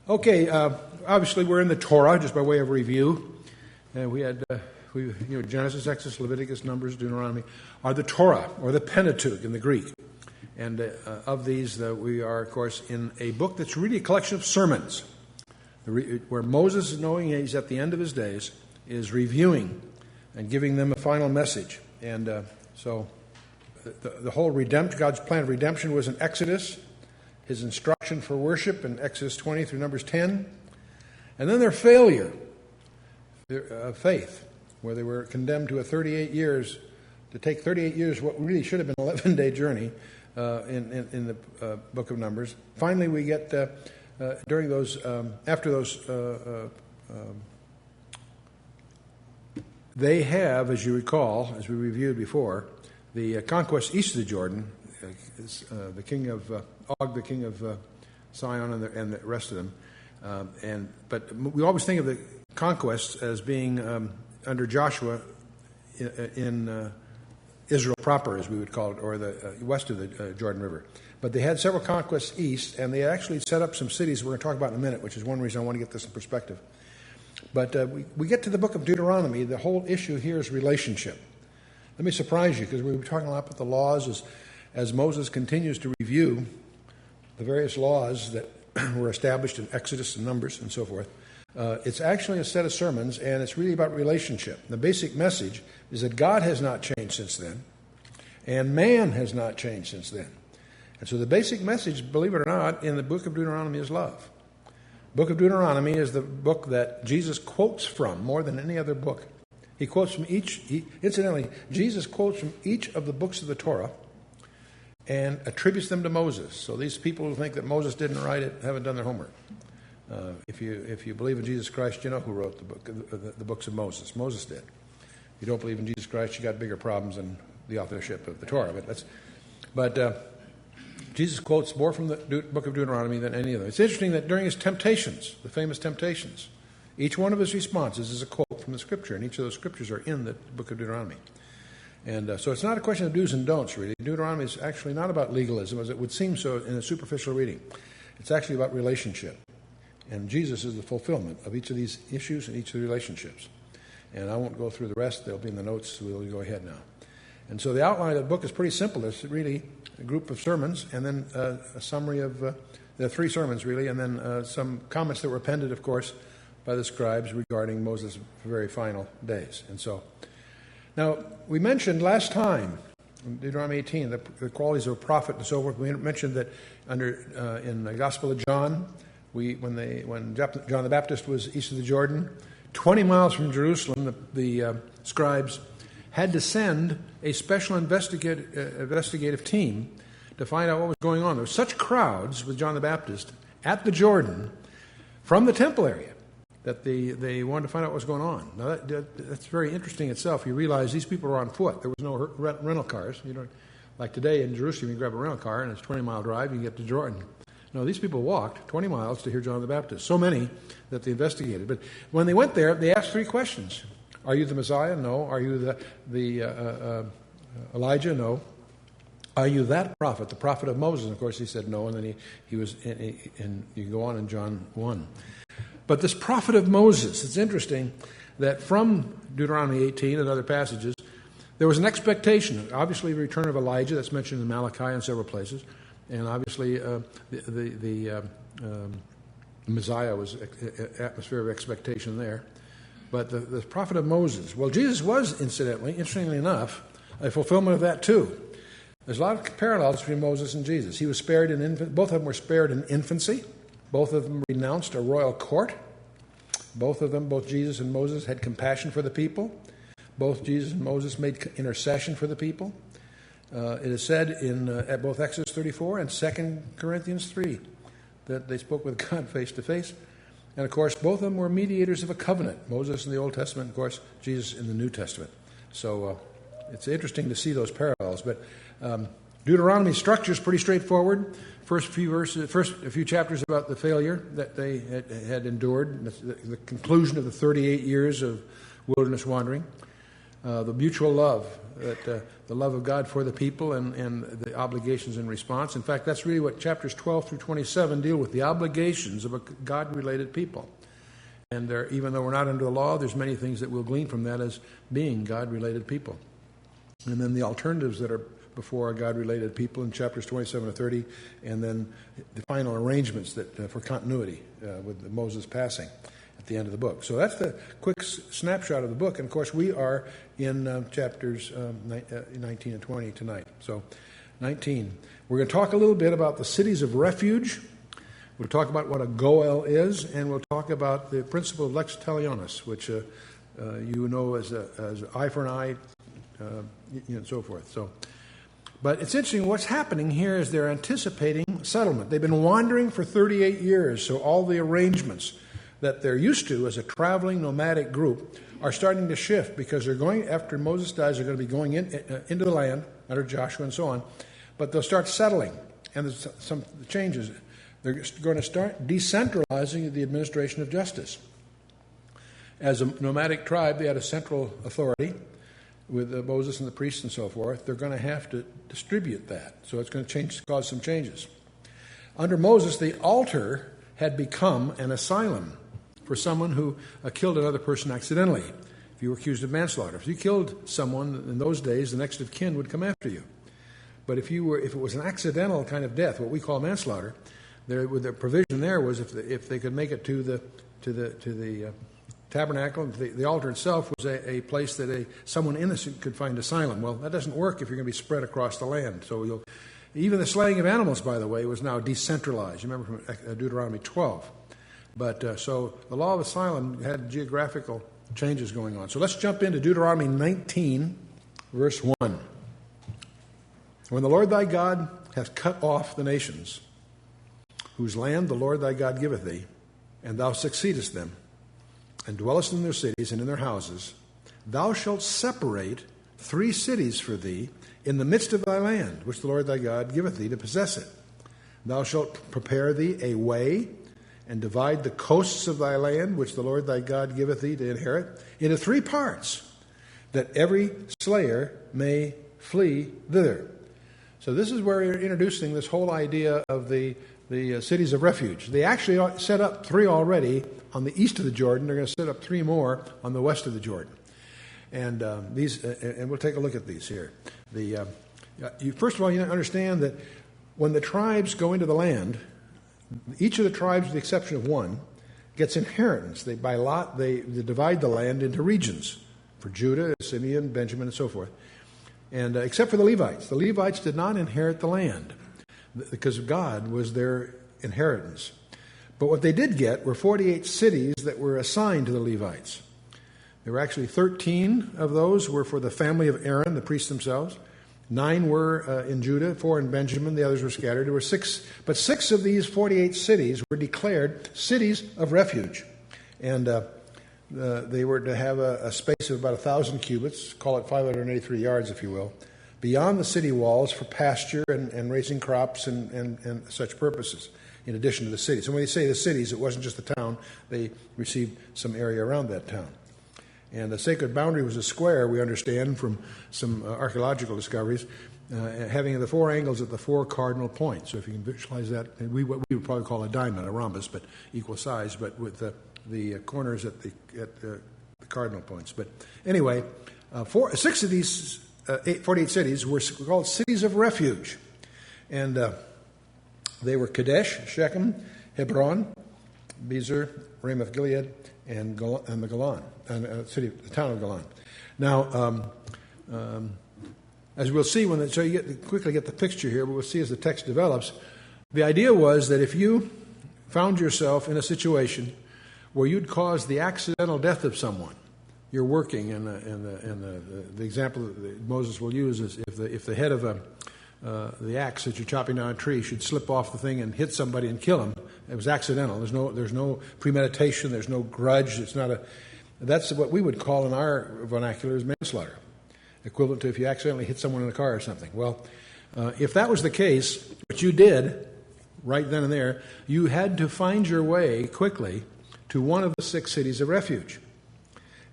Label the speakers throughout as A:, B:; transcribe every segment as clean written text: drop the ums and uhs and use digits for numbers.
A: Okay, obviously we're in the Torah, just by way of review. We had Genesis, Exodus, Leviticus, Numbers, Deuteronomy are the Torah, or the Pentateuch in the Greek. And of these, we are, of course, in a book that's really a collection of sermons, where Moses, knowing he's at the end of his days, is reviewing and giving them a final message. And so the whole God's plan of redemption was in Exodus, his instruction for worship in Exodus 20 through Numbers 10, and then their failure of faith, where they were condemned to take 38 years, what really should have been an 11-day journey in the book of Numbers. Finally, we get they have, as you recall, as we reviewed before, the conquest east of the Jordan, the king of Og, the king of Sion, and the rest of them. But we always think of the conquest as being under Joshua in Israel proper, as we would call it, or the west of the Jordan River. But they had several conquests east, and they actually set up some cities we're going to talk about in a minute, which is one reason I want to get this in perspective. But we get to the book of Deuteronomy. The whole issue here is relationship. Let me surprise you, because we were talking a lot about the laws as Moses continues to review the various laws that were established in Exodus and Numbers and so forth. It's actually a set of sermons, and it's really about relationship. The basic message is that God has not changed since then, and man has not changed since then. And so the basic message, believe it or not, in the book of Deuteronomy is love. The book of Deuteronomy is the book that Jesus quotes from more than any other book. He quotes from incidentally, Jesus quotes from each of the books of the Torah and attributes them to Moses. So these people who think that Moses didn't write it haven't done their homework. If you believe in Jesus Christ, you know who wrote the books of Moses. Moses did. If you don't believe in Jesus Christ, you got bigger problems than the authorship of the Torah. But Jesus quotes more from the book of Deuteronomy than any of them. It's interesting that during his temptations, the famous temptations, each one of his responses is a quote from the Scripture, and each of those Scriptures are in the book of Deuteronomy. And so it's not a question of do's and don'ts, really. Deuteronomy is actually not about legalism, as it would seem so in a superficial reading. It's actually about relationship. And Jesus is the fulfillment of each of these issues and each of the relationships. And I won't go through the rest. They'll be in the notes, so we'll go ahead now. And so the outline of the book is pretty simple. It's really a group of sermons, and then a summary of the three sermons, really, and then some comments that were appended, of course, by the scribes regarding Moses' very final days. And so, now, we mentioned last time, in Deuteronomy 18, the qualities of a prophet and so forth. We mentioned that in the Gospel of John, when John the Baptist was east of the Jordan, 20 miles from Jerusalem, the scribes had to send a special investigative team to find out what was going on. There were such crowds with John the Baptist at the Jordan from the temple area that they wanted to find out what was going on. Now, that's very interesting itself. You realize these people were on foot. There was no rental cars. Like today in Jerusalem, you grab a rental car, and it's a 20-mile drive, you can get to Jordan. No, these people walked 20 miles to hear John the Baptist. So many that they investigated. But when they went there, they asked three questions. Are you the Messiah? No. Are you the Elijah? No. Are you that prophet, the prophet of Moses? And of course, he said no, and then he was, and you can go on in John 1. But this prophet of Moses, it's interesting that from Deuteronomy 18 and other passages, there was an expectation, obviously the return of Elijah, that's mentioned in Malachi and several places, and obviously the Messiah was atmosphere of expectation there. But the prophet of Moses, well, Jesus was, incidentally, interestingly enough, a fulfillment of that too. There's a lot of parallels between Moses and Jesus. He was spared both of them were spared in infancy. Both of them renounced a royal court. Both of them, both Jesus and Moses, had compassion for the people. Both Jesus and Moses made intercession for the people. It is said at both Exodus 34 and 2 Corinthians 3 that they spoke with God face to face. And, of course, both of them were mediators of a covenant. Moses in the Old Testament, of course, Jesus in the New Testament. So it's interesting to see those parallels. But Deuteronomy's structure is pretty straightforward. First few chapters about the failure that they had endured, the conclusion of the 38 years of wilderness wandering. the mutual love, the love of God for the people and the obligations in response. In fact, that's really what chapters 12 through 27 deal with, the obligations of a God-related people. And even though we're not under the law, there's many things that we'll glean from that as being God-related people. And then the alternatives that are before our God-related people in chapters 27 to 30, and then the final arrangements that for continuity with Moses passing at the end of the book. So that's the quick snapshot of the book. And, of course, we are in chapters 19 and 20 tonight. So 19. We're going to talk a little bit about the cities of refuge. We'll talk about what a goel is, and we'll talk about the principle of lex talionis, which you know as eye for an eye, and so forth. But it's interesting, what's happening here is they're anticipating settlement. They've been wandering for 38 years, so all the arrangements that they're used to as a traveling nomadic group are starting to shift, because they're going, after Moses dies, they're going to be going into the land under Joshua and so on, but they'll start settling, and there's some changes. They're going to start decentralizing the administration of justice. As a nomadic tribe, they had a central authority with Moses and the priests and so forth. They're going to have to distribute that, so it's going to cause some changes. Under Moses, the altar had become an asylum for someone who killed another person accidentally. If you were accused of manslaughter, if you killed someone in those days, the next of kin would come after you. But if it was an accidental kind of death, what we call manslaughter, the provision there was if they could make it to the tabernacle, the altar itself was a place that someone innocent could find asylum. Well, that doesn't work if you're going to be spread across the land. So even the slaying of animals, by the way, was now decentralized. You remember from Deuteronomy 12. But so the law of asylum had geographical changes going on. So let's jump into Deuteronomy 19, verse 1. When the Lord thy God hath cut off the nations, whose land the Lord thy God giveth thee, and thou succeedest them, and dwellest in their cities and in their houses, thou shalt separate 3 cities for thee in the midst of thy land, which the Lord thy God giveth thee to possess it. Thou shalt prepare thee a way, and divide the coasts of thy land, which the Lord thy God giveth thee to inherit, into 3 parts, that every slayer may flee thither. So this is where we're introducing this whole idea of the cities of refuge. They actually set up 3 already on the east of the Jordan. They're going to set up 3 more on the west of the Jordan. And and we'll take a look at these here. First of all, you understand that when the tribes go into the land, each of the tribes, with the exception of one, gets inheritance. By lot, they divide the land into regions for Judah, Simeon, Benjamin, and so forth. And except for the Levites did not inherit the land because God was their inheritance. But what they did get were 48 cities that were assigned to the Levites. There were actually 13 of those were for the family of Aaron, the priests themselves. 9 were in Judah, 4 in Benjamin, the others were scattered. There were 6, but 6 of these 48 cities were declared cities of refuge. And they were to have a space of about 1,000 cubits, call it 583 yards, if you will, beyond the city walls for pasture and raising crops and such purposes, in addition to the cities. And when they say the cities, it wasn't just the town. They received some area around that town. And the sacred boundary was a square, we understand from some archaeological discoveries, having the 4 angles at the 4 cardinal points. So if you can visualize that, what we would probably call a diamond, a rhombus, but equal size, but with the corners at the cardinal points. But anyway, 6 of these 48 cities were called cities of refuge. And they were Kadesh, Shechem, Hebron, Bezer, Ramoth Gilead, and the Golan, the town of Golan. Now, as we'll see so you quickly get the picture here, but we'll see as the text develops. The idea was that if you found yourself in a situation where you'd cause the accidental death of someone, you're working, and the example that Moses will use is if the head of the axe that you're chopping down a tree should slip off the thing and hit somebody and kill him. It was accidental. There's no premeditation. There's no grudge. That's what we would call in our vernacular as manslaughter, equivalent to if you accidentally hit someone in a car or something. Well, if that was the case, what you did right then and there, you had to find your way quickly to one of the 6 cities of refuge.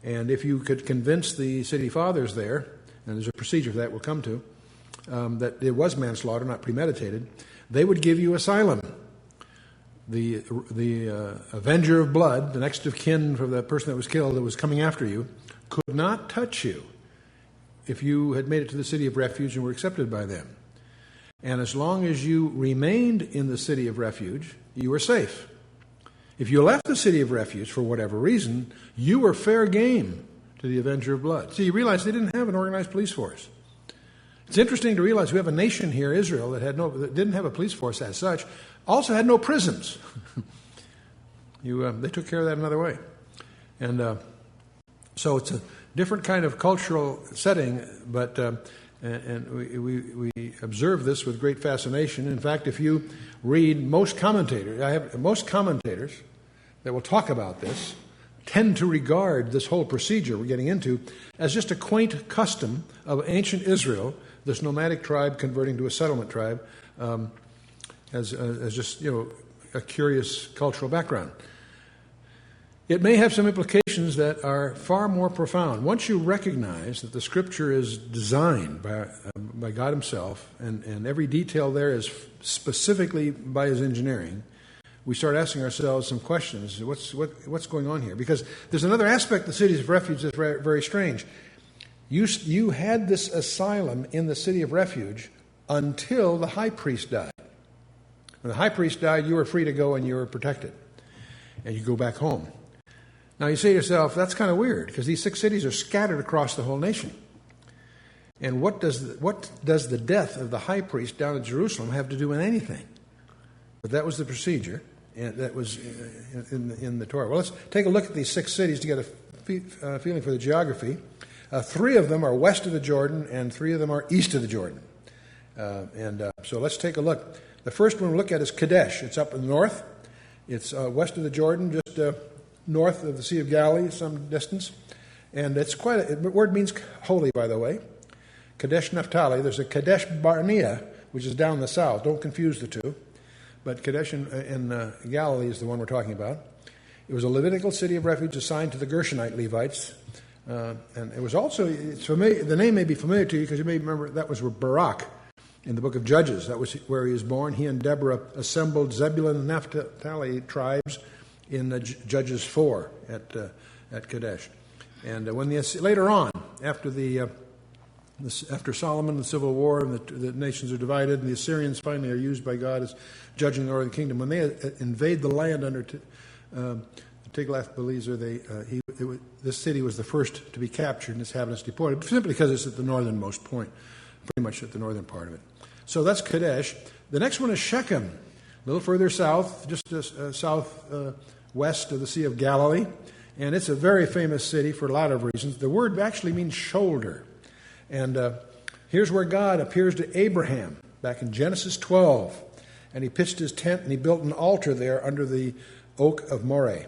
A: And if you could convince the city fathers there, and there's a procedure for that we'll come to, that it was manslaughter, not premeditated, they would give you asylum. The avenger of blood, the next of kin for the person that was killed that was coming after you, could not touch you if you had made it to the city of refuge and were accepted by them. And as long as you remained in the city of refuge, you were safe. If you left the city of refuge for whatever reason, you were fair game to the avenger of blood. See, you realize they didn't have an organized police force. It's interesting to realize we have a nation here, Israel, that didn't have a police force as such, also had no prisons. They took care of that another way. And so it's a different kind of cultural setting, but and we observe this with great fascination. In fact, if you read most commentators that will talk about this tend to regard this whole procedure we're getting into as just a quaint custom of ancient Israel, this nomadic tribe converting to a settlement tribe, as just a curious cultural background. It may have some implications that are far more profound. Once you recognize that the Scripture is designed by God Himself, and every detail there is specifically by His engineering, we start asking ourselves some questions. What's going on here? Because there's another aspect of the cities of refuge that's very, very strange. You had this asylum in the city of refuge until the high priest died. When the high priest died, you were free to go and you were protected. And you go back home. Now you say to yourself, that's kind of weird, because these 6 cities are scattered across the whole nation. And what does the death of the high priest down in Jerusalem have to do with anything? But that was the procedure, and that was in the Torah. Well, let's take a look at these 6 cities to get a feeling for the geography. 3 of them are west of the Jordan, and 3 of them are east of the Jordan. So let's take a look. The first one we'll look at is Kadesh. It's up in the north. It's west of the Jordan, just north of the Sea of Galilee, some distance. And it's the word means holy, by the way. Kadesh Naphtali. There's a Kadesh Barnea, which is down the south. Don't confuse the two. But Kadesh in Galilee is the one we're talking about. It was a Levitical city of refuge assigned to the Gershonite Levites. And it was also, it's familiar, the name may be familiar to you because you may remember that was Barak in the book of Judges. That was where he was born. He and Deborah assembled Zebulun and Naphtali tribes in Judges 4 at Kadesh. And later on, after Solomon, the civil war, and the nations are divided, and the Assyrians finally are used by God as judging the northern kingdom, when they invade the land under Tiglath-Pileser, this city was the first to be captured and its inhabitants deported, simply because it's at the northernmost point, pretty much at the northern part of it. So that's Kadesh. The next one is Shechem, a little further south, just southwest of the Sea of Galilee. And it's a very famous city for a lot of reasons. The word actually means shoulder. And here's where God appears to Abraham back in Genesis 12. And he pitched his tent and he built an altar there under the oak of Moreh.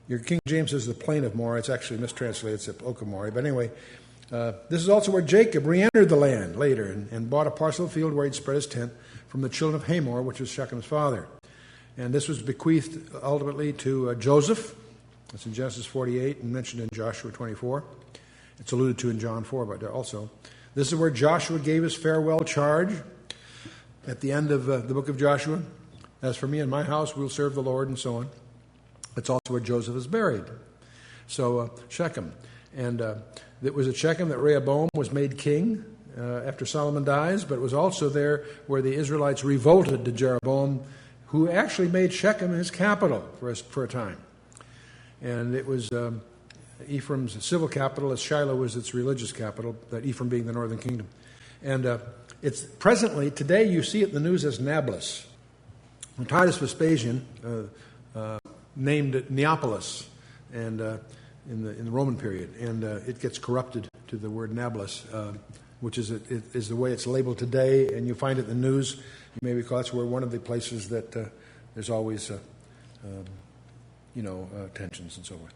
A: Your King James says the plain of Moreh. It's actually mistranslated. It's the oak of Moreh. But anyway, this is also where Jacob re-entered the land later and bought a parcel of field where he'd spread his tent from the children of Hamor, which was Shechem's father. And this was bequeathed ultimately to Joseph. That's in Genesis 48 and mentioned in Joshua 24. It's alluded to in John 4, but also. This is where Joshua gave his farewell charge at the end of the book of Joshua. As for me and my house, we'll serve the Lord, and so on. It's also where Joseph is buried. So Shechem. And it was at Shechem that Rehoboam was made king after Solomon dies, but it was also there where the Israelites revolted to Jeroboam, who actually made Shechem his capital for a time. And it was Ephraim's civil capital, as Shiloh was its religious capital, that Ephraim being the northern kingdom. And it's presently, today you see it in the news as Nablus. And Titus Vespasian named it Neapolis and in the Roman period. And it gets corrupted to the word Nablus, which is the way it's labeled today. And you find it in the news. You may recall that's where one of the places that there's always tensions and so forth.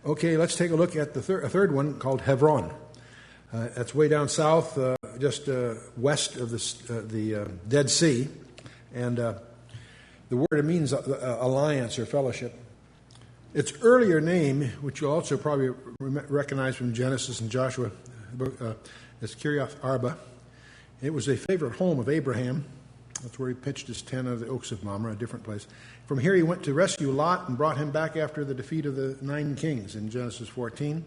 A: Okay, let's take a look at a third one called Hebron. That's way down south, just west of the Dead Sea. And the word, it means alliance or fellowship. Its earlier name, which you'll also probably recognize from Genesis and Joshua, is Kiriath Arba. It was a favorite home of Abraham. That's where he pitched his tent under the oaks of Mamre, a different place. From here he went to rescue Lot and brought him back after the defeat of the 9 kings in Genesis 14.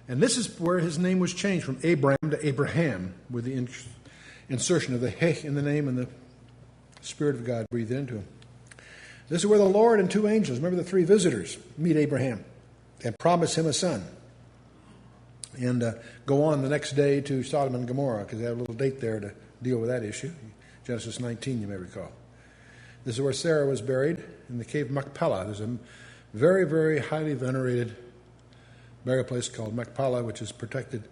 A: And this is where his name was changed from Abram to Abraham, with the insertion of the Heh in the name and the Spirit of God breathed into him. This is where the Lord and 2 angels, remember the 3 visitors, meet Abraham and promise him a son. And go on the next day to Sodom and Gomorrah, because they have a little date there to deal with that issue. Genesis 19, you may recall. This is where Sarah was buried, in the cave Machpelah. There's a very, very highly venerated burial place called Machpelah, which is protected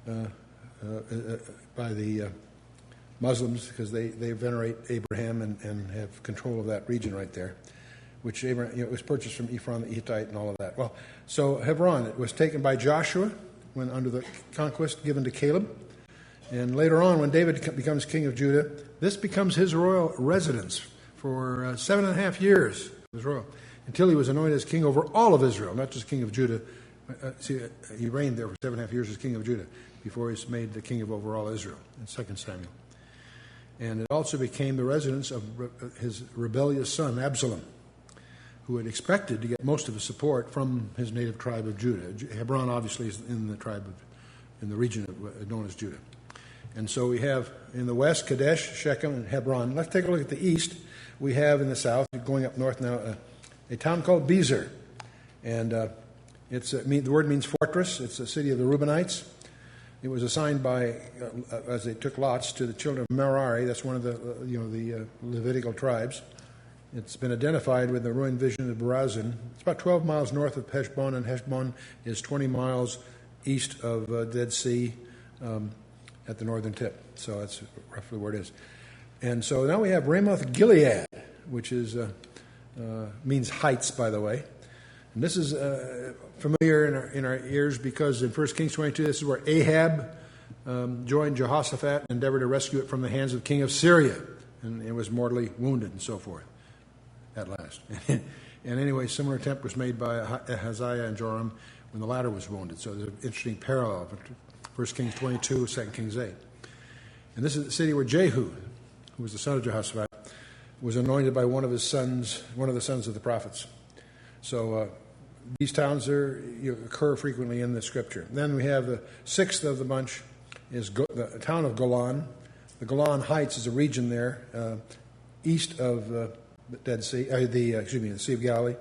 A: by the Muslims, because they venerate Abraham and have control of that region right there, which Abraham, it was purchased from Ephron the Hittite and all of that. Well, so Hebron, it was taken by Joshua when under the conquest given to Caleb. And later on, when David becomes king of Judah, this becomes his royal residence for 7.5 years. It was royal, until he was anointed as king over all of Israel, not just king of Judah. He reigned there for 7.5 years as king of Judah before he was made the king of over all Israel in 2 Samuel. And it also became the residence of his rebellious son, Absalom, who had expected to get most of his support from his native tribe of Judah. Hebron obviously is in the region known as Judah. And so we have in the west, Kadesh, Shechem, and Hebron. Let's take a look at the east. We have in the south, going up north now, a town called Bezer. And the word means fortress. It's a city of the Reubenites. It was assigned by, as they took lots, to the children of Merari. That's one of the Levitical tribes. It's been identified with the ruined vision of Barazin. It's about 12 miles north of Heshbon, and Heshbon is 20 miles east of Dead Sea at the northern tip. So that's roughly where it is. And so now we have Ramoth Gilead, which is means heights, by the way. And this is familiar in our ears because in 1 Kings 22, this is where Ahab joined Jehoshaphat and endeavored to rescue it from the hands of the king of Syria. And it was mortally wounded and so forth at last. And anyway, similar attempt was made by Ahaziah and Joram when the latter was wounded. So there's an interesting parallel between 1 Kings 22, 2 Kings 8. And this is the city where Jehu, who was the son of Jehoshaphat, was anointed by one of the sons of the prophets. So these towns occur frequently in the scripture. Then we have the sixth of the bunch is the town of Golan. The Golan Heights is a region there east of the Dead Sea, the Sea of Galilee,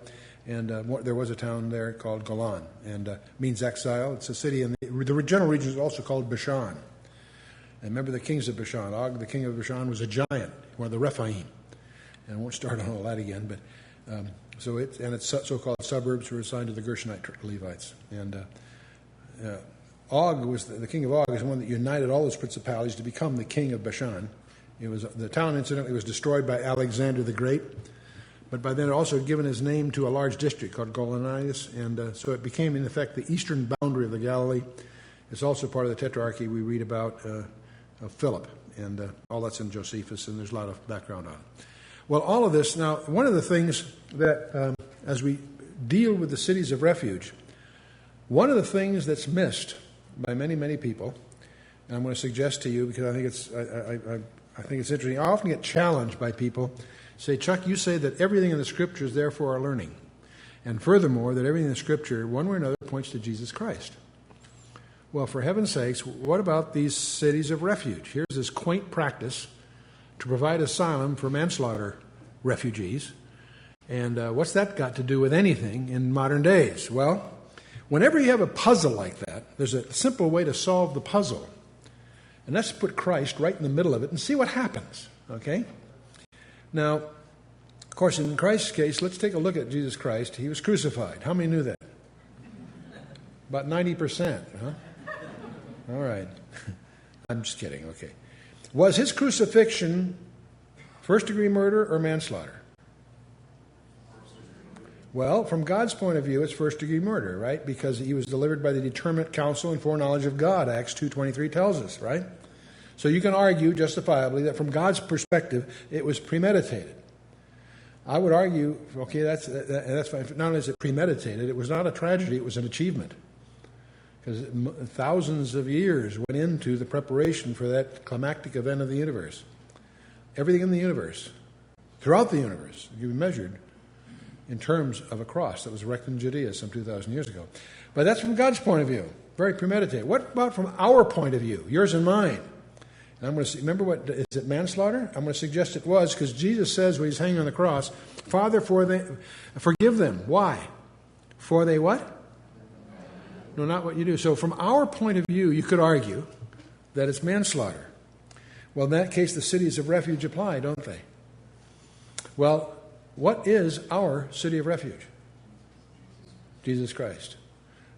A: and there was a town there called Golan, and means exile. It's a city in the general region is also called Bashan. And remember the kings of Bashan. Og, the king of Bashan, was a giant, one of the Rephaim. And I won't start on all that again, but its so-called suburbs were assigned to the Gershonite Levites. And Og was the king of Og is the one that united all those principalities to become the king of Bashan. It was the town, incidentally, was destroyed by Alexander the Great, but by then it also had given his name to a large district called Golanias, and so it became, in effect, the eastern boundary of the Galilee. It's also part of the tetrarchy we read about of Philip, and all that's in Josephus, and there's a lot of background on it. Well, all of this, now, one of the things that, as we deal with the cities of refuge, one of the things that's missed by many, many people, and I'm going to suggest to you because I think it's interesting. I often get challenged by people, say, Chuck, you say that everything in the Scripture is there for our learning. And furthermore, that everything in the Scripture, one way or another, points to Jesus Christ. Well, for heaven's sakes, what about these cities of refuge? Here's this quaint practice to provide asylum for manslaughter refugees. And what's that got to do with anything in modern days? Well, whenever you have a puzzle like that, there's a simple way to solve the puzzle. And that's to put Christ right in the middle of it and see what happens, okay? Now, of course, in Christ's case, let's take a look at Jesus Christ. He was crucified. How many knew that? About 90%, huh? All right. I'm just kidding, okay. Was his crucifixion first-degree murder or manslaughter? Well, from God's point of view, it's first-degree murder, right? Because he was delivered by the determinate counsel and foreknowledge of God, Acts 2:23 tells us, right? So you can argue justifiably that from God's perspective, it was premeditated. I would argue, okay, that's fine. Not only is it premeditated, it was not a tragedy, it was an achievement. Because thousands of years went into the preparation for that climactic event of the universe. Everything in the universe, throughout the universe, can be measured in terms of a cross that was erected in Judea some 2,000 years ago. But that's from God's point of view, very premeditated. What about from our point of view, yours and mine? And I'm going to remember, is it manslaughter? I'm going to suggest it was, because Jesus says when he's hanging on the cross, Father, forgive them. Why? For they what? No, not what you do. So from our point of view, you could argue that it's manslaughter. Well, in that case, the cities of refuge apply, don't they? Well, what is our city of refuge? Jesus Christ.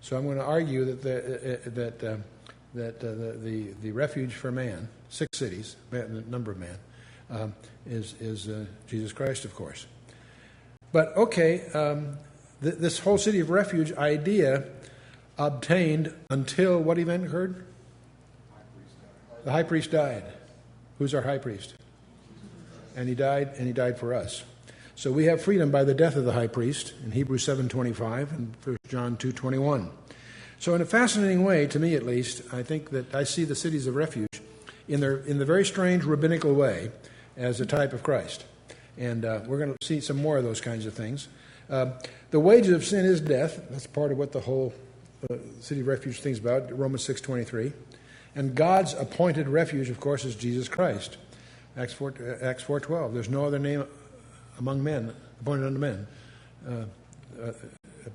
A: So I'm going to argue that the refuge for man, 6 cities, the number of man, is Jesus Christ, of course. But okay, this whole city of refuge idea obtained until what event occurred? The high priest died. Who's our high priest? And he died for us. So we have freedom by the death of the high priest in Hebrews 7:25 and 1 John 2:21. So in a fascinating way, to me at least, I think that I see the cities of refuge in the very strange rabbinical way as a type of Christ. And we're going to see some more of those kinds of things. The wages of sin is death. That's part of what the whole city of refuge thinks about, Romans 6:23. And God's appointed refuge, of course, is Jesus Christ. Acts 4:12. There's no other name among men, appointed unto men,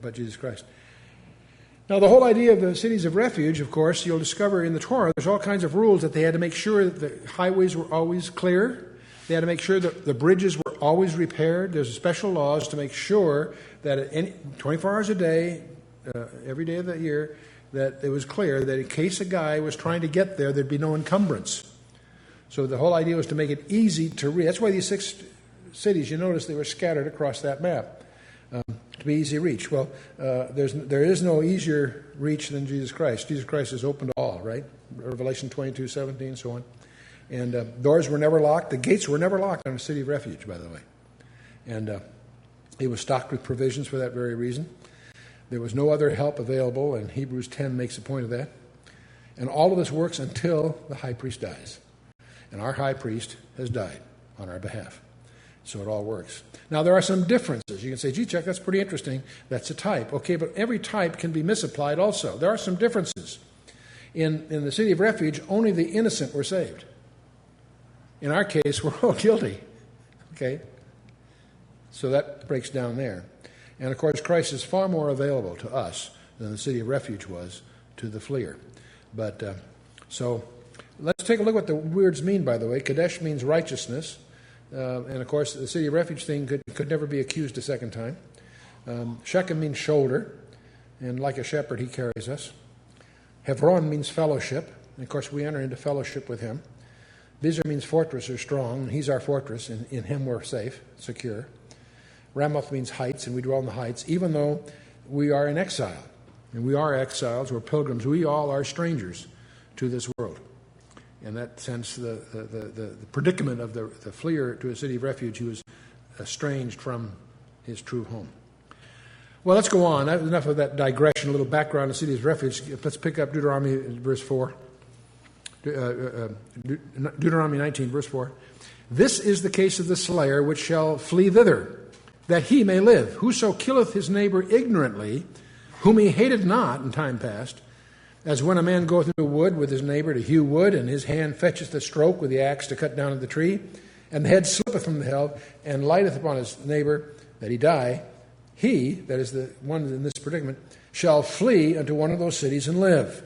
A: but Jesus Christ. Now, the whole idea of the cities of refuge, of course, you'll discover in the Torah, there's all kinds of rules that they had to make sure that the highways were always clear. They had to make sure that the bridges were always repaired. There's special laws to make sure that at 24 hours a day, every day of the year, that it was clear that in case a guy was trying to get there, there'd be no encumbrance. So the whole idea was to make it easy to reach. That's why these 6 cities, you notice they were scattered across that map to be easy reach. Well, there is no easier reach than Jesus Christ. Jesus Christ is open to all, right? Revelation 22:17, so on. And doors were never locked. The gates were never locked on a city of refuge, by the way. And it was stocked with provisions for that very reason. There was no other help available, and Hebrews 10 makes a point of that. And all of this works until the high priest dies. And our high priest has died on our behalf. So it all works. Now, there are some differences. You can say, gee, Chuck, that's pretty interesting. That's a type. Okay, but every type can be misapplied also. There are some differences. In the city of refuge, only the innocent were saved. In our case, we're all guilty. Okay? So that breaks down there. And, of course, Christ is far more available to us than the city of refuge was to the fleer. But, so, let's take a look at what the words mean, by the way. Kadesh means righteousness. And, of course, the city of refuge thing could never be accused a second time. Shechem means shoulder. And like a shepherd, he carries us. Hebron means fellowship. And, of course, we enter into fellowship with him. Bizar means fortress or strong. And he's our fortress. And in him we're safe, secure. Ramoth means heights, and we dwell in the heights, even though we are in exile. And we are exiles, we're pilgrims. We all are strangers to this world. In that sense, the predicament of the fleer to a city of refuge, he was estranged from his true home. Well, let's go on. Enough of that digression, a little background on the city of refuge. Let's pick up Deuteronomy verse 4. Deuteronomy 19, verse 4. This is the case of the slayer which shall flee thither, that he may live. Whoso killeth his neighbor ignorantly, whom he hated not in time past, as when a man goeth into wood with his neighbor to hew wood, and his hand fetcheth the stroke with the axe to cut down the tree, and the head slippeth from the helve, and lighteth upon his neighbor, that he die, he, that is the one in this predicament, shall flee unto one of those cities and live.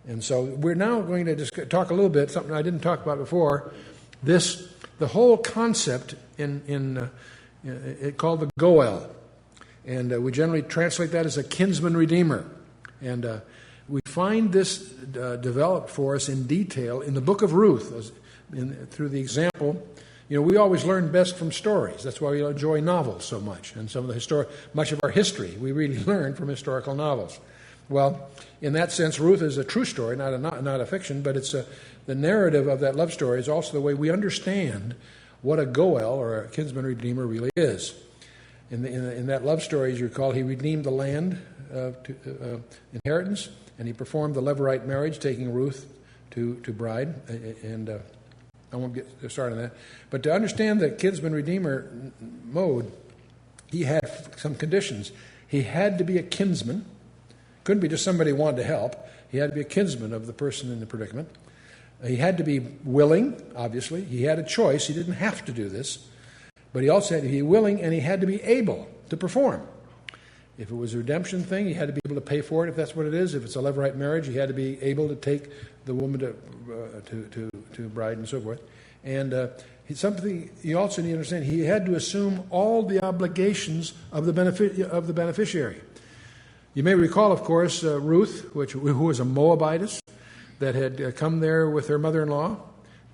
A: And so we're now going to just talk a little bit, something I didn't talk about before, the whole concept called the Goel. And we generally translate that as a kinsman redeemer. And we find this developed for us in detail in the book of Ruth, through the example. You know, we always learn best from stories. That's why we enjoy novels so much. And much of our history, we really learn from historical novels. Well, in that sense, Ruth is a true story, not a fiction, but it's the narrative of that love story is also the way we understand what a Goel, or a kinsman redeemer, really is. In that love story, as you recall, he redeemed the land to inheritance, and he performed the Levirate marriage, taking Ruth to bride. And I won't get started on that. But to understand the kinsman redeemer mode, he had some conditions. He had to be a kinsman. Couldn't be just somebody who wanted to help. He had to be a kinsman of the person in the predicament. He had to be willing, obviously. He had a choice. He didn't have to do this. But he also had to be willing, and he had to be able to perform. If it was a redemption thing, he had to be able to pay for it, if that's what it is. If it's a Levirate marriage, he had to be able to take the woman to bride and so forth. And something you also need to understand, he had to assume all the obligations of the beneficiary. You may recall, of course, Ruth, who was a Moabitess, that had come there with her mother-in-law,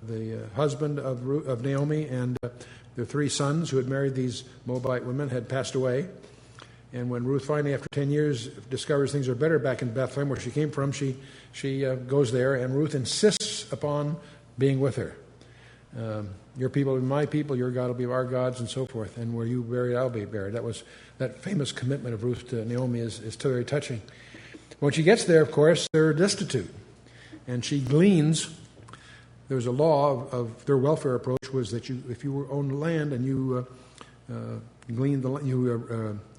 A: the husband of Naomi, and their 3 sons who had married these Moabite women had passed away. And when Ruth finally, after 10 years, discovers things are better back in Bethlehem, where she came from, she goes there, and Ruth insists upon being with her. Your people will be my people, your God will be our gods, and so forth. And where you buried, I'll be buried. That famous commitment of Ruth to Naomi is very touching. When she gets there, of course, they're destitute. And she gleans. There's a law of their welfare approach was that if you owned land and you gleaned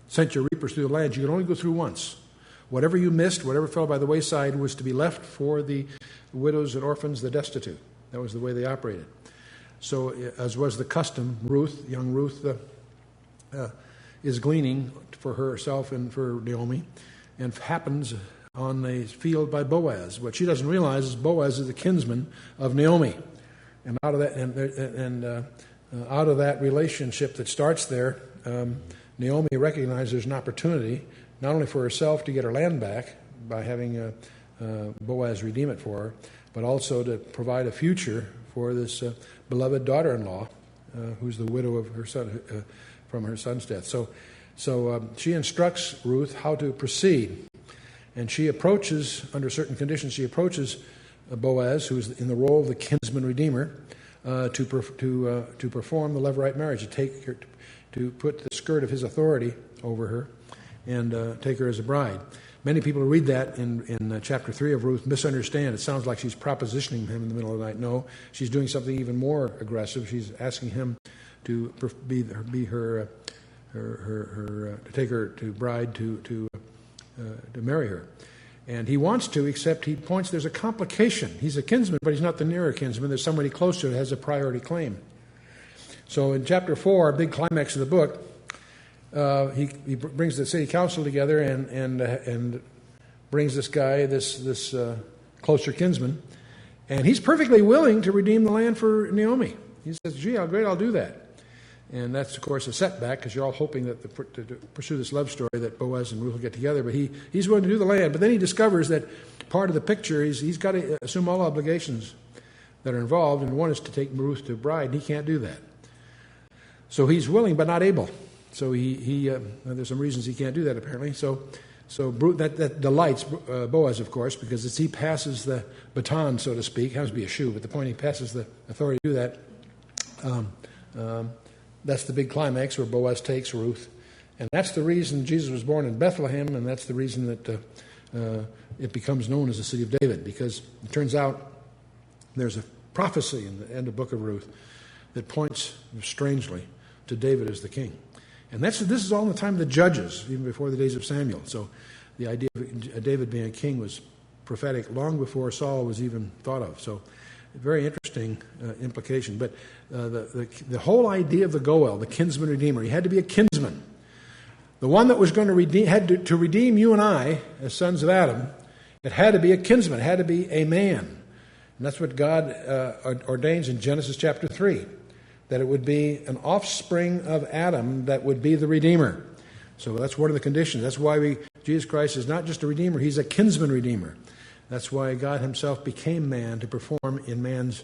A: sent your reapers through the land, you could only go through once. Whatever you missed, whatever fell by the wayside, was to be left for the widows and orphans, the destitute. That was the way they operated. So, as was the custom, young Ruth, is gleaning for herself and for Naomi, and happens on a field by Boaz. What she doesn't realize is Boaz is the kinsman of Naomi, and out of that out of that relationship that starts there, Naomi recognizes there's an opportunity not only for herself to get her land back by having Boaz redeem it for her, but also to provide a future for this beloved daughter-in-law, who's the widow of her son from her son's death. So she instructs Ruth how to proceed, and she approaches, under certain conditions, Boaz, who's in the role of the kinsman redeemer, to perform the Levirate marriage, to take her, to put the skirt of his authority over her, and take her as a bride. Many people who read that in chapter 3 of Ruth misunderstand. It sounds like she's propositioning him in the middle of the night. No, she's doing something even more aggressive. She's asking him to be her to take her to bride to marry her. And he wants to, except he points there's a complication. He's a kinsman, but he's not the nearer kinsman. There's somebody closer that has a priority claim. So in chapter 4, a big climax of the book, he brings the city council together and brings this guy, this closer kinsman, and he's perfectly willing to redeem the land for Naomi. He says, "Gee, how great! I'll do that." And that's, of course, a setback because you're all hoping that to pursue this love story that Boaz and Ruth will get together. But he's willing to do the land. But then he discovers that part of the picture is he's got to assume all obligations that are involved, and one is to take Ruth to bride, and he can't do that. So he's willing but not able. So there's some reasons he can't do that apparently. So that delights Boaz, of course, because as he passes the baton, so to speak, happens to be a shoe, but the point he passes the authority to do that. That's the big climax where Boaz takes Ruth, and that's the reason Jesus was born in Bethlehem, and that's the reason that it becomes known as the city of David, because it turns out there's a prophecy in the end of the book of Ruth that points strangely to David as the king. And this is all in the time of the judges, even before the days of Samuel. So the idea of David being a king was prophetic long before Saul was even thought of. So very interesting implication. But the whole idea of the Goel, the kinsman redeemer, he had to be a kinsman. The one that was going to redeem, redeem you and I as sons of Adam, it had to be a kinsman, it had to be a man. And that's what God ordains in Genesis chapter 3. That it would be an offspring of Adam that would be the Redeemer. So that's one of the conditions. That's why Jesus Christ is not just a Redeemer, he's a kinsman Redeemer. That's why God himself became man to perform in man's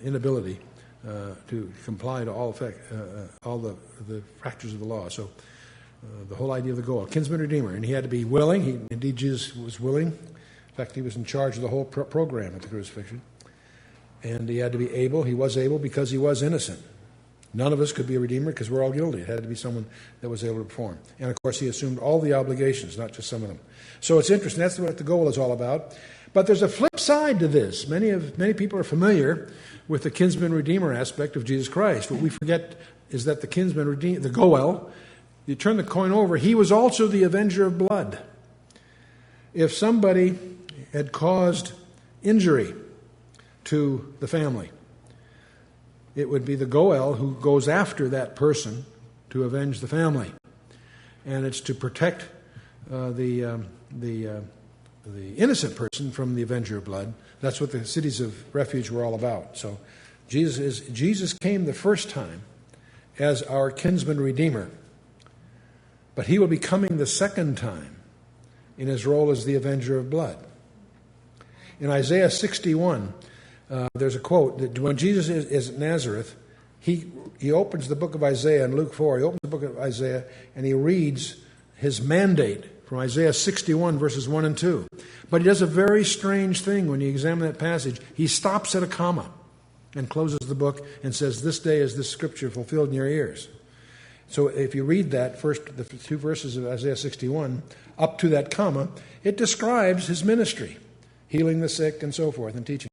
A: inability to comply to all the fractures of the law. So the whole idea of the goal, kinsman Redeemer. And he had to be willing. Indeed, Jesus was willing. In fact, he was in charge of the whole program at the crucifixion. And he had to be able. He was able because he was innocent. None of us could be a redeemer because we're all guilty. It had to be someone that was able to perform. And, of course, he assumed all the obligations, not just some of them. So it's interesting. That's what the goal is all about. But there's a flip side to this. Many people are familiar with the Kinsman Redeemer aspect of Jesus Christ. What we forget is that the Kinsman Redeemer, the Goel, you turn the coin over, he was also the avenger of blood. If somebody had caused injury to the family, it would be the Goel who goes after that person to avenge the family. And it's to protect the innocent person from the avenger of blood. That's what the cities of refuge were all about. So Jesus came the first time as our kinsman redeemer, but he will be coming the second time in his role as the avenger of blood. In Isaiah 61, there's a quote that when Jesus is at Nazareth, he opens the book of Isaiah in Luke 4. He opens the book of Isaiah and he reads his mandate from Isaiah 61, verses 1 and 2. But he does a very strange thing when you examine that passage. He stops at a comma and closes the book and says, "This day is this scripture fulfilled in your ears." So if you read that first, the two verses of Isaiah 61, up to that comma, it describes his ministry, healing the sick and so forth and teaching.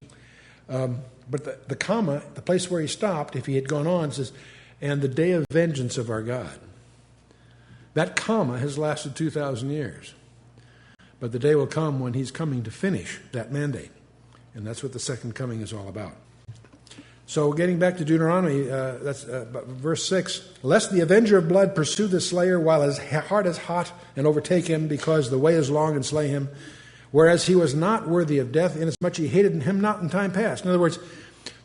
A: But the comma, the place where he stopped, if he had gone on, says, "And the day of vengeance of our God." That comma has lasted 2,000 years. But the day will come when he's coming to finish that mandate. And that's what the second coming is all about. So getting back to Deuteronomy, that's verse 6, "Lest the avenger of blood pursue the slayer while his heart is hot and overtake him, because the way is long, and slay him, whereas he was not worthy of death, inasmuch he hated him not in time past." In other words,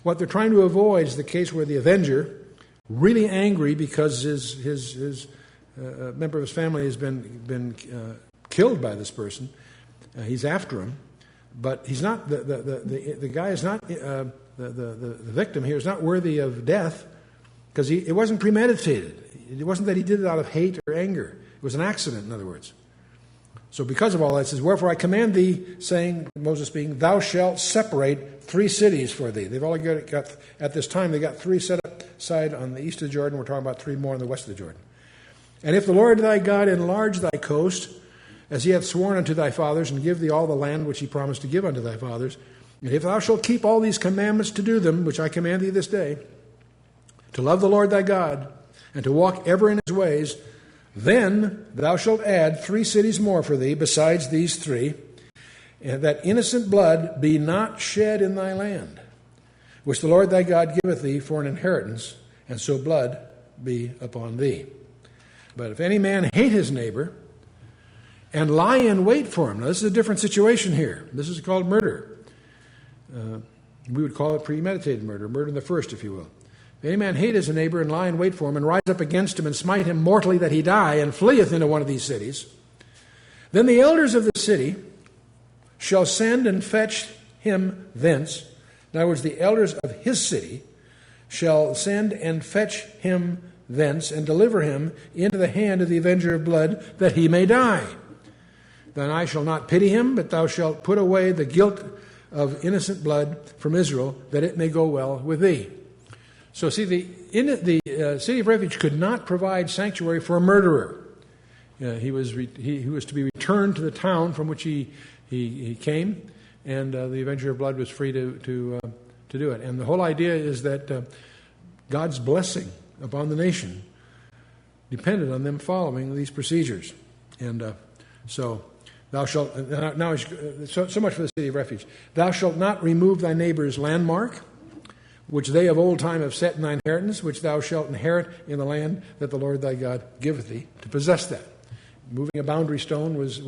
A: what they're trying to avoid is the case where the avenger, really angry because his member of his family has been killed by this person, he's after him, but he's not the guy is not the victim here is not worthy of death because it wasn't premeditated. It wasn't that he did it out of hate or anger. It was an accident, in other words. So because of all that, it says, "Wherefore I command thee, saying," Moses speaking, "thou shalt separate 3 cities for thee." They've already got at this time, they got 3 set aside on the east of the Jordan. We're talking about 3 more on the west of the Jordan. "And if the Lord thy God enlarge thy coast, as he hath sworn unto thy fathers, and give thee all the land which he promised to give unto thy fathers, and if thou shalt keep all these commandments to do them, which I command thee this day, to love the Lord thy God, and to walk ever in his ways, then thou shalt add 3 cities more for thee, besides these 3, and that innocent blood be not shed in thy land, which the Lord thy God giveth thee for an inheritance, and so blood be upon thee. But if any man hate his neighbor, and lie in wait for him," now this is a different situation here. This is called murder. We would call it premeditated murder in the first, if you will. "If any man hate his neighbor, and lie in wait for him, and rise up against him, and smite him mortally that he die, and fleeth into one of these cities, then the elders of the city shall send and fetch him thence." In other words, the elders of his city shall send and fetch him thence, and deliver him into the hand of the avenger of blood, that he may die. "Then I shall not pity him, but thou shalt put away the guilt of innocent blood from Israel, that it may go well with thee." So see, the city of refuge could not provide sanctuary for a murderer. He was to be returned to the town from which he came, and the avenger of blood was free to do it. And the whole idea is that God's blessing upon the nation depended on them following these procedures. And so thou shalt, now so much for the city of refuge. "Thou shalt not remove thy neighbor's landmark, which they of old time have set in thy inheritance, which thou shalt inherit in the land that the Lord thy God giveth thee to possess that." Moving a boundary stone was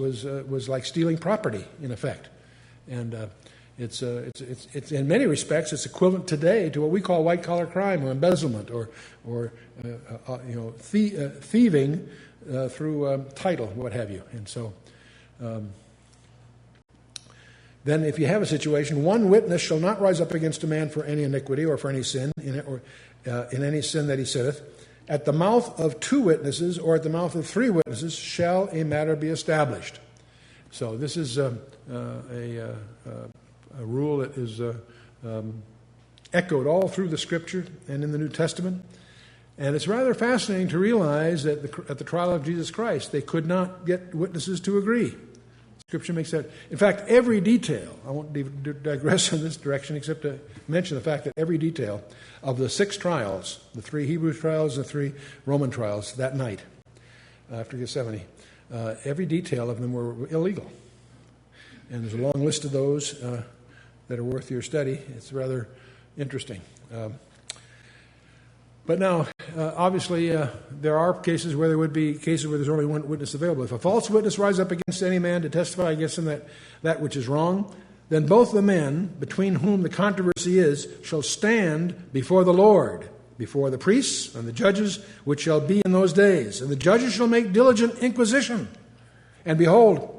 A: like stealing property, in effect. And it's in many respects it's equivalent today to what we call white collar crime or embezzlement or thieving through title, what have you. And so then if you have a situation, "One witness shall not rise up against a man for any iniquity or for any sin, in any sin that he sinneth. At the mouth of 2 witnesses or at the mouth of 3 witnesses shall a matter be established." So this is a rule that is echoed all through the Scripture and in the New Testament. And it's rather fascinating to realize that at the trial of Jesus Christ, they could not get witnesses to agree. Scripture makes that. In fact, every detail, I won't digress in this direction except to mention the fact that every detail of the 6 trials, the 3 Hebrew trials and the 3 Roman trials that night after Gethsemane, every detail of them were illegal. And there's a long list of those that are worth your study. It's rather interesting. But now, obviously, there are cases where there would be cases where there's only one witness available. If a false witness rises up against any man to testify against him that which is wrong, then both the men between whom the controversy is shall stand before the Lord, before the priests and the judges, which shall be in those days. And the judges shall make diligent inquisition. And behold,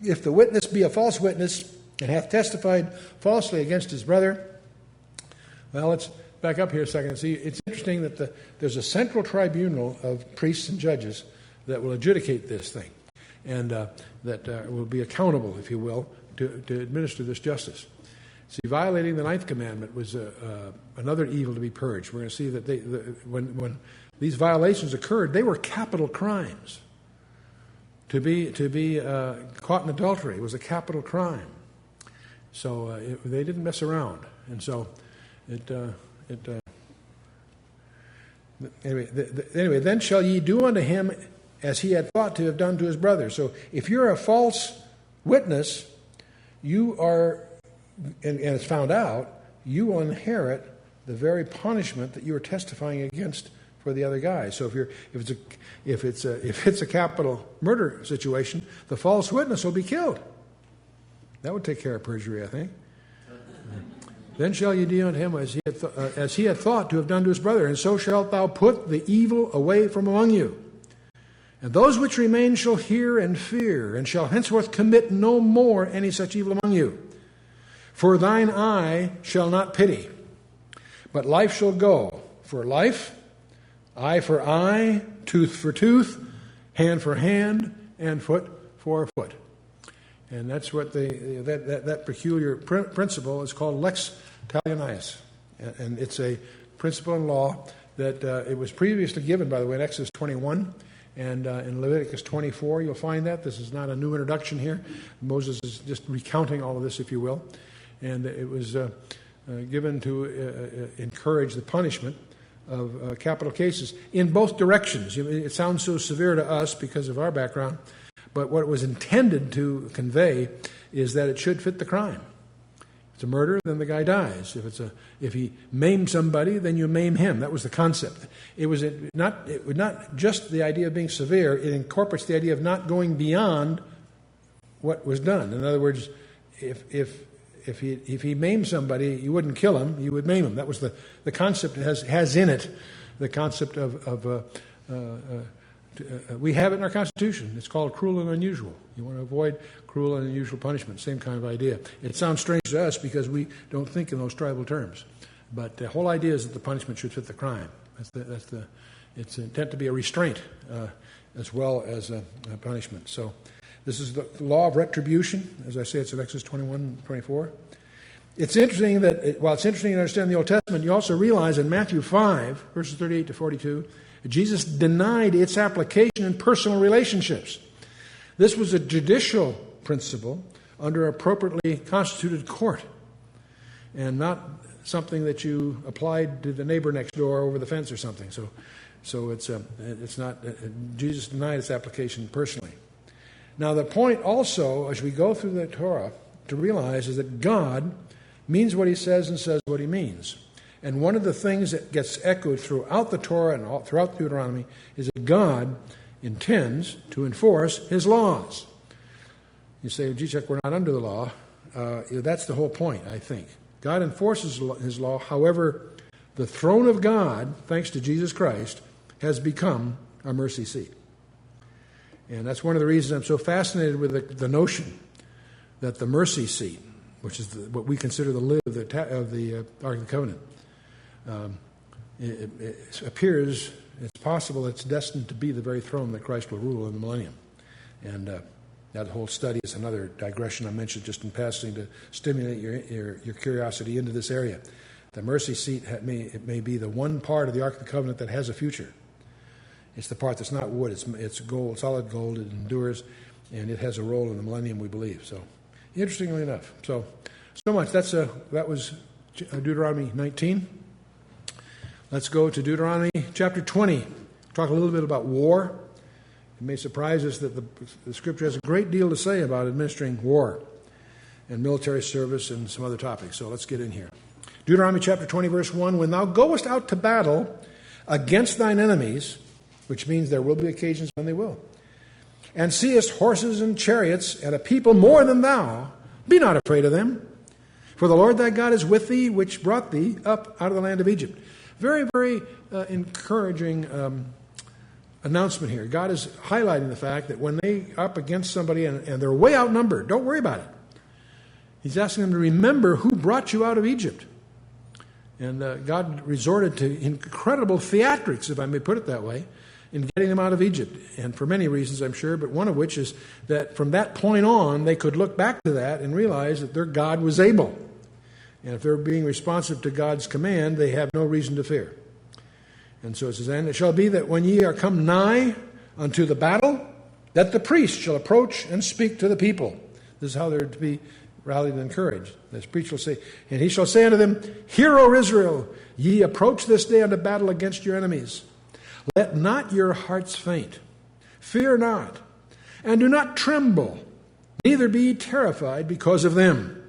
A: if the witness be a false witness and hath testified falsely against his brother, well, let's back up here a second and see. It's interesting that there's a central tribunal of priests and judges that will adjudicate this thing and that will be accountable, if you will, to administer this justice. See, violating the 9th commandment was another evil to be purged. We're going to see that when these violations occurred, they were capital crimes. To be caught in adultery was a capital crime. So they didn't mess around, and so anyway, then shall ye do unto him as he had thought to have done to his brother. So if you're a false witness, you are, and it's found out, you will inherit the very punishment that you are testifying against for the other guy. So if it's a capital murder situation, the false witness will be killed. That would take care of perjury, I think. Then shall ye deal unto him as he had thought to have done to his brother, and so shalt thou put the evil away from among you. And those which remain shall hear and fear, and shall henceforth commit no more any such evil among you. For thine eye shall not pity, but life shall go for life, eye for eye, tooth for tooth, hand for hand, and foot for foot. And that's what that peculiar principle is called lex talionis. And it's a principle in law that it was previously given, by the way, in Exodus 21 and in Leviticus 24. You'll find that. This is not a new introduction here. Moses is just recounting all of this, if you will. And it was given to encourage the punishment of capital cases in both directions. It sounds so severe to us because of our background, but what it was intended to convey is that it should fit the crime. If it's a murder, then the guy dies. If he maimed somebody, then you maim him. That was the concept. It was not just the idea of being severe. It incorporates the idea of not going beyond what was done. In other words, if he maimed somebody, you wouldn't kill him, you would maim him. That was the concept. It has in it the concept of we have it in our Constitution. It's called cruel and unusual. You want to avoid cruel and unusual punishment. Same kind of idea. It sounds strange to us because we don't think in those tribal terms. But the whole idea is that the punishment should fit the crime. It's intent to be a restraint as well as a punishment. So this is the law of retribution. As I say, it's in Exodus 21:24. It's interesting that while it's interesting to understand the Old Testament, you also realize in Matthew 5, verses 38 to 42, Jesus denied its application in personal relationships. This was a judicial principle under appropriately constituted court, and not something that you applied to the neighbor next door over the fence or something. So it's not. Jesus denied its application personally. Now the point also, as we go through the Torah, to realize is that God means what He says and says what He means. And one of the things that gets echoed throughout the Torah and throughout Deuteronomy is that God intends to enforce His laws. You say, gee, Chuck, we're not under the law. That's the whole point, I think. God enforces His law. However, the throne of God, thanks to Jesus Christ, has become a mercy seat. And that's one of the reasons I'm so fascinated with the notion that the mercy seat, which is what we consider the lid of the Ark of the Covenant, it appears, it's possible it's destined to be the very throne that Christ will rule in the millennium. And that whole study is another digression I mentioned just in passing to stimulate your curiosity into this area. The mercy seat may be the one part of the Ark of the Covenant that has a future. It's the part that's not wood. It's gold, solid gold. It endures, and it has a role in the millennium, we believe. So, interestingly enough, so much. That was Deuteronomy 19. Let's go to Deuteronomy chapter 20. Talk a little bit about war. It may surprise us that the Scripture has a great deal to say about administering war and military service and some other topics. So let's get in here. Deuteronomy chapter 20, verse 1, when thou goest out to battle against thine enemies, which means there will be occasions when they will, and seest horses and chariots and a people more than thou, be not afraid of them. For the Lord thy God is with thee, which brought thee up out of the land of Egypt. Very, very encouraging announcement here. God is highlighting the fact that when they are up against somebody and they're way outnumbered, don't worry about it. He's asking them to remember who brought you out of Egypt. And God resorted to incredible theatrics, if I may put it that way, in getting them out of Egypt. And for many reasons, I'm sure, but one of which is that from that point on, they could look back to that and realize that their God was able. And if they're being responsive to God's command, they have no reason to fear. And so it says, and it shall be that when ye are come nigh unto the battle, that the priest shall approach and speak to the people. This is how they're to be rallied and encouraged. This priest shall say, and he shall say unto them, Hear, O Israel, ye approach this day unto battle against your enemies. Let not your hearts faint. Fear not, and do not tremble, neither be terrified because of them.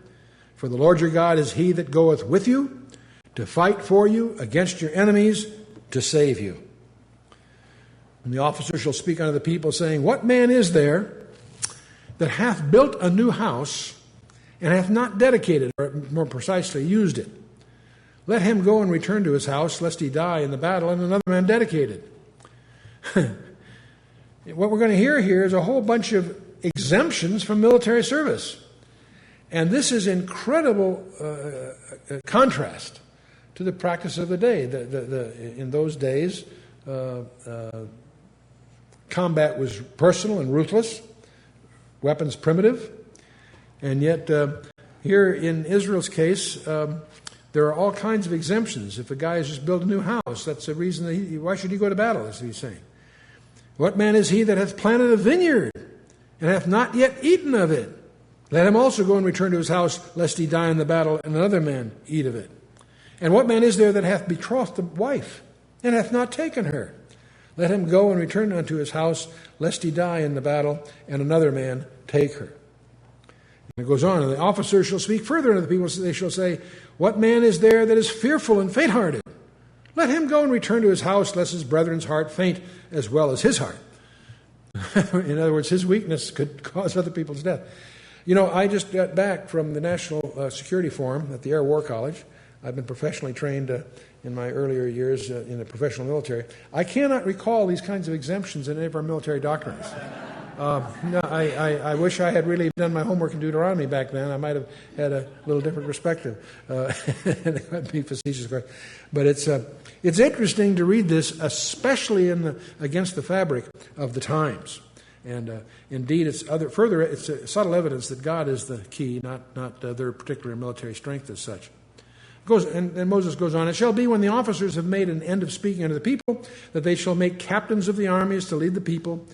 A: For the Lord your God is he that goeth with you to fight for you against your enemies, to save you. And the officer shall speak unto the people, saying, What man is there that hath built a new house and hath not dedicated, or more precisely, used it? Let him go and return to his house, lest he die in the battle, and another man dedicate it. What we're going to hear here is a whole bunch of exemptions from military service. And this is incredible contrast to the practice of the day. In those days, combat was personal and ruthless, weapons primitive, and yet here in Israel's case, there are all kinds of exemptions. If a guy has just built a new house, that's a reason that why should he go to battle, that's what he's saying. What man is he that hath planted a vineyard and hath not yet eaten of it? Let him also go and return to his house, lest he die in the battle, and another man eat of it. And what man is there that hath betrothed a wife, and hath not taken her? Let him go and return unto his house, lest he die in the battle, and another man take her. And it goes on, and the officers shall speak further unto the people, they shall say, What man is there that is fearful and faint-hearted? Let him go and return to his house, lest his brethren's heart faint as well as his heart. In other words, his weakness could cause other people's death. You know, I just got back from the National Security Forum at the Air War College. I've been professionally trained in my earlier years in the professional military. I cannot recall these kinds of exemptions in any of our military doctrines. No, I wish I had really done my homework in Deuteronomy back then. I might have had a little different perspective. And it might be facetious, but it's interesting to read this, especially against the fabric of the times. And indeed, it's a subtle evidence that God is the key, not their particular military strength as such. And Moses goes on, It shall be when the officers have made an end of speaking unto the people, that they shall make captains of the armies to lead the people.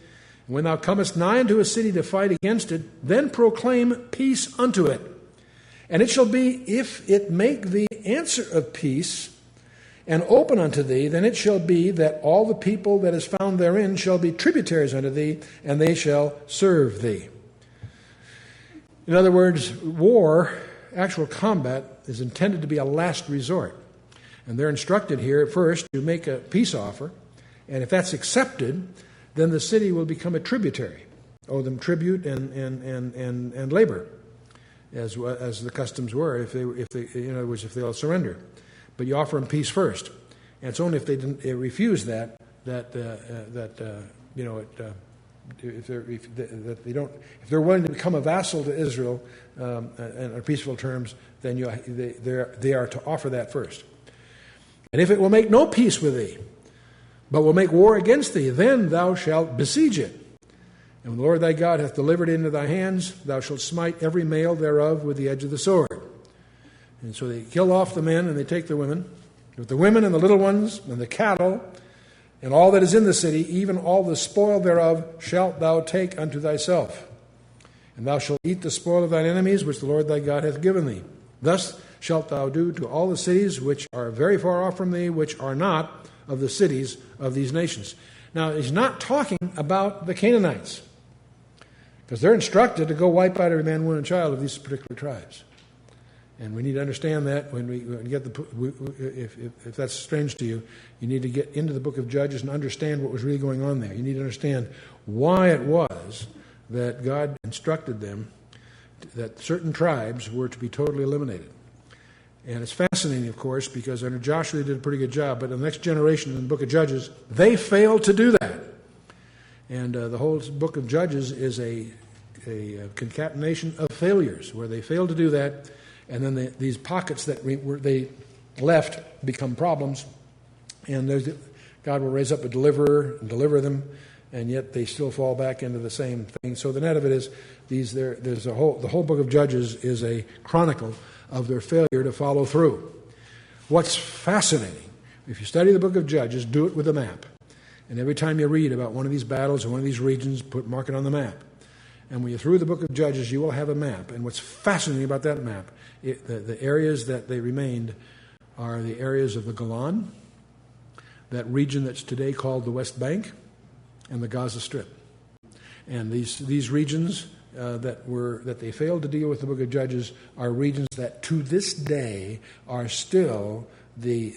A: And when thou comest nigh unto a city to fight against it, then proclaim peace unto it. And it shall be, if it make thee answer of peace, and open unto thee, then it shall be that all the people that is found therein shall be tributaries unto thee, and they shall serve thee. In other words, war, actual combat, is intended to be a last resort. And they're instructed here first to make a peace offer, and if that's accepted, then the city will become a tributary, owe them tribute and labor, as the customs were, if they'll surrender. But you offer them peace first, and it's only if they refuse if they're willing to become a vassal to Israel on peaceful terms, then they are to offer that first. And if it will make no peace with thee, but will make war against thee, then thou shalt besiege it. And when the Lord thy God hath delivered it into thy hands, thou shalt smite every male thereof with the edge of the sword. And so they kill off the men and they take the women. But the women and the little ones and the cattle and all that is in the city, even all the spoil thereof, shalt thou take unto thyself. And thou shalt eat the spoil of thine enemies, which the Lord thy God hath given thee. Thus shalt thou do to all the cities which are very far off from thee, which are not of the cities of these nations. Now, he's not talking about the Canaanites, because they're instructed to go wipe out every man, woman, and child of these particular tribes. And we need to understand that when we get if that's strange to you, you need to get into the book of Judges and understand what was really going on there. You need to understand why it was that God instructed them that certain tribes were to be totally eliminated. And it's fascinating, of course, because under Joshua they did a pretty good job, but in the next generation in the book of Judges, they failed to do that. And the whole book of Judges is a concatenation of failures, where they failed to do that, and then these pockets that they left become problems, and God will raise up a deliverer and deliver them, and yet they still fall back into the same thing. So the net of it is, the whole book of Judges is a chronicle of their failure to follow through. What's fascinating, if you study the book of Judges, do it with a map. And every time you read about one of these battles or one of these regions, mark it on the map. And when you're through the book of Judges, you will have a map. And what's fascinating about that map, the areas that they remained are the areas of the Golan, that region that's today called the West Bank, and the Gaza Strip. And these regions that they failed to deal with the book of Judges are regions that to this day are still the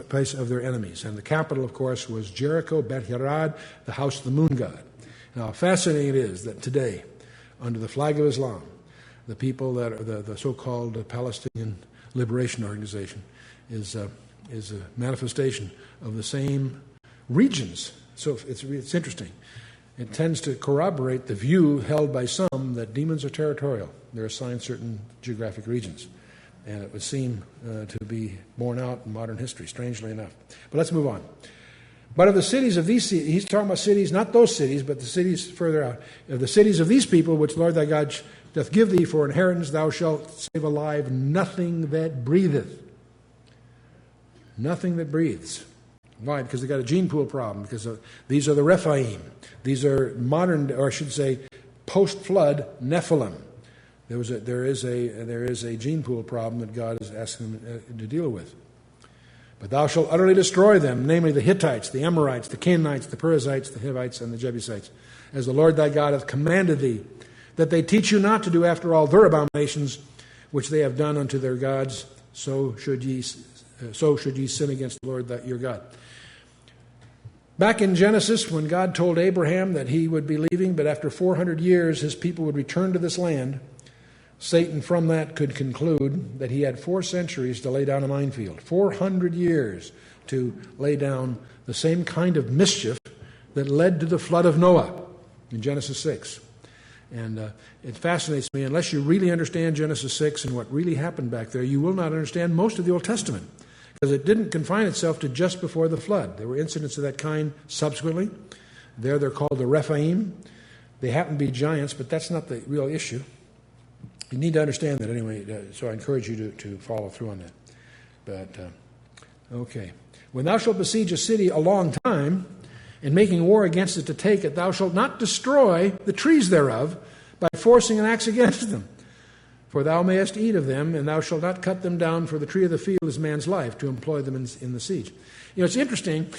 A: place of their enemies. And the capital, of course, was Jericho, Bet-Herad, the house of the moon god. Now, fascinating it is that today, under the flag of Islam, the people that are the so-called Palestinian Liberation Organization is a manifestation of the same regions. So it's interesting. It tends to corroborate the view held by some that demons are territorial. They're assigned certain geographic regions. And it would seem to be borne out in modern history, strangely enough. But let's move on. But of the cities of these cities, he's talking about cities, not those cities, but the cities further out. Of the cities of these people, which the Lord thy God doth give thee for inheritance, thou shalt save alive nothing that breatheth. Nothing that breathes. Why? Because they got a gene pool problem. Because these are the Rephaim. These are modern, or I should say, post-flood Nephilim. There is a gene pool problem that God is asking them to deal with. But thou shalt utterly destroy them, namely the Hittites, the Amorites, the Canaanites, the Perizzites, the Hivites, and the Jebusites, as the Lord thy God hath commanded thee, that they teach you not to do after all their abominations, which they have done unto their gods. So should ye sin against the Lord your God. Back in Genesis, when God told Abraham that he would be leaving, but after 400 years his people would return to this land, Satan from that could conclude that he had 4 centuries to lay down a minefield. 400 years to lay down the same kind of mischief that led to the flood of Noah in Genesis 6. And it fascinates me. Unless you really understand Genesis 6 and what really happened back there, you will not understand most of the Old Testament. Because it didn't confine itself to just before the flood. There were incidents of that kind subsequently. They're called the Rephaim. They happen to be giants, but that's not the real issue. You need to understand that anyway, so I encourage you to follow through on that. But, okay. When thou shalt besiege a city a long time, in making war against it to take it, thou shalt not destroy the trees thereof by forcing an axe against them. For thou mayest eat of them, and thou shalt not cut them down, for the tree of the field is man's life, to employ them in the siege. You know, it's interesting.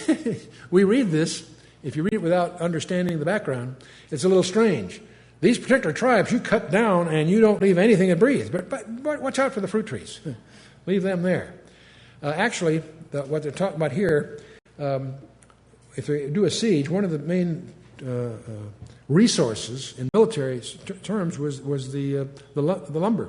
A: We read this. If you read it without understanding the background, it's a little strange. These particular tribes you cut down, and you don't leave anything that breathes. But watch out for the fruit trees. Leave them there. Actually, what they're talking about here, if they do a siege, one of the main resources in military terms was the lumber.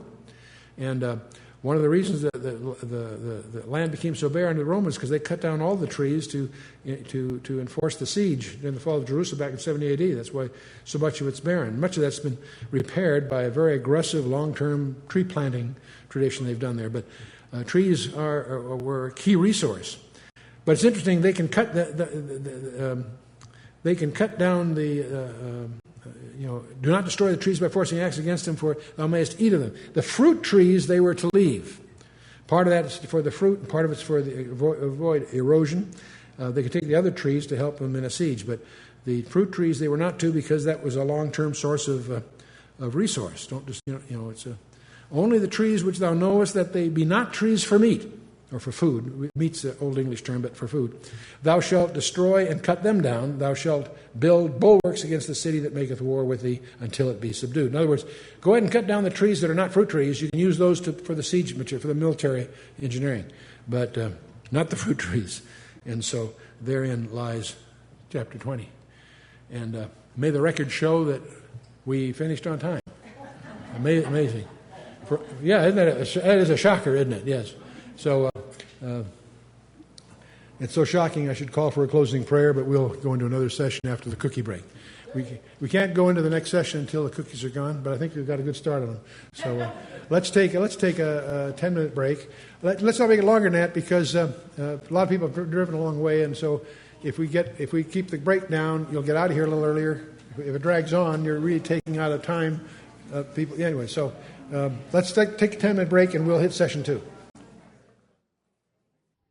A: And one of the reasons that the land became so bare under the Romans because they cut down all the trees to enforce the siege in the fall of Jerusalem back in 70 AD. That's why so much of it's barren. Much of that's been repaired by a very aggressive long-term tree planting tradition they've done there. But trees were a key resource. But it's interesting, they can cut down the do not destroy the trees by forcing axe against them, for thou mayest eat of them. The fruit trees they were to leave. Part of that is for the fruit, and part of it's for the avoid erosion. They could take the other trees to help them in a siege, but the fruit trees they were not to, because that was a long-term source of resource. Don't just it's only the trees which thou knowest that they be not trees for meat or for food. Meat's the Old English term, but for food. Thou shalt destroy and cut them down. Thou shalt build bulwarks against the city that maketh war with thee until it be subdued. In other words, go ahead and cut down the trees that are not fruit trees. You can use those for the siege material, for the military engineering, but not the fruit trees. And so therein lies chapter 20. And may the record show that we finished on time. Amazing. Isn't that that is a shocker, isn't it? Yes. So it's so shocking I should call for a closing prayer, but we'll go into another session after the cookie break. We can't go into the next session until the cookies are gone, but I think we've got a good start on them. So let's take a 10-minute break. Let's not make it longer than that, because a lot of people have driven a long way, and so if we keep the break down, you'll get out of here a little earlier. If it drags on, you're really taking out of time. People anyway. So let's take a 10-minute break, and we'll hit session 2.